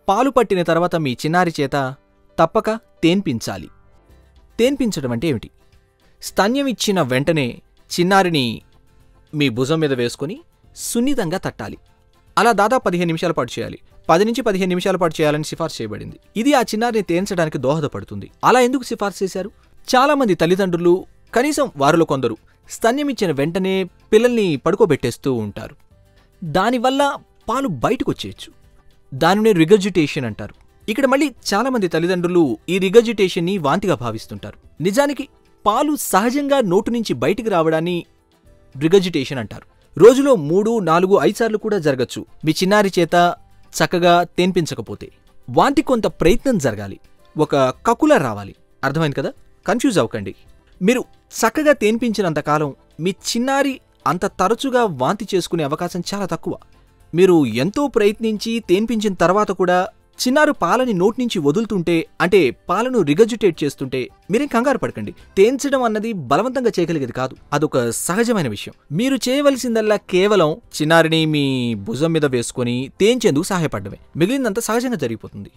పాలు పట్టిన తర్వాత మీ చిన్నారి చేత తప్పక తేన్పించాలి. తేన్పించడం అంటే ఏమిటి? స్తన్యం ఇచ్చిన వెంటనే చిన్నారిని మీ భుజం మీద వేసుకుని సున్నితంగా తట్టాలి. అలా దాదాపు 15 నిమిషాల పాటు చేయాలి. 10 నుంచి 15 నిమిషాల పాటు చేయాలని సిఫార్సు చేయబడింది. ఇది ఆ చిన్నారిని తేన్చడానికి దోహదపడుతుంది. అలా ఎందుకు సిఫార్సు చేశారు? చాలామంది తల్లిదండ్రులు, కనీసం వారిలో కొందరు, స్తన్యమిచ్చిన వెంటనే పిల్లల్ని పడుకోబెట్టేస్తూ ఉంటారు. దానివల్ల పాలు బయటకొచ్చేయచ్చు. దానినే రిగర్జిటేషన్ అంటారు. ఇక్కడ మళ్ళీ చాలామంది తల్లిదండ్రులు ఈ రిగర్జిటేషన్ని వాంతిగా భావిస్తుంటారు. నిజానికి పాలు సహజంగా నోటు నుంచి బయటికి రావడాన్ని రిగర్జిటేషన్ అంటారు. రోజులో 3, 4, 5 సార్లు కూడా జరగచ్చు. మీ చిన్నారి చేత చక్కగా తేన్పించకపోతే వాంతి కొంత ప్రయత్నం జరగాలి, ఒక కకుల రావాలి. అర్థమైంది కదా? కన్ఫ్యూజ్ అవ్వకండి. మీరు చక్కగా తేన్పించినంతకాలం మీ చిన్నారి అంత తరచుగా వాంతి చేసుకునే అవకాశం చాలా తక్కువ. మీరు ఎంతో ప్రయత్నించి తేన్పించిన తర్వాత కూడా చిన్నారు పాలని నోటి నుంచి వదులుతుంటే, అంటే పాలను రిగర్జిటేట్ చేస్తుంటే మీరేం కంగారు పడకండి. తేన్చడం అన్నది బలవంతంగా చేయగలిగేది కాదు. అదొక సహజమైన విషయం. మీరు చేయవలసిందల్లా కేవలం చిన్నారిని మీ భుజం మీద వేసుకుని తేన్చేందుకు సహాయపడమే. మిగిలిందంతా సహజంగా జరిగిపోతుంది.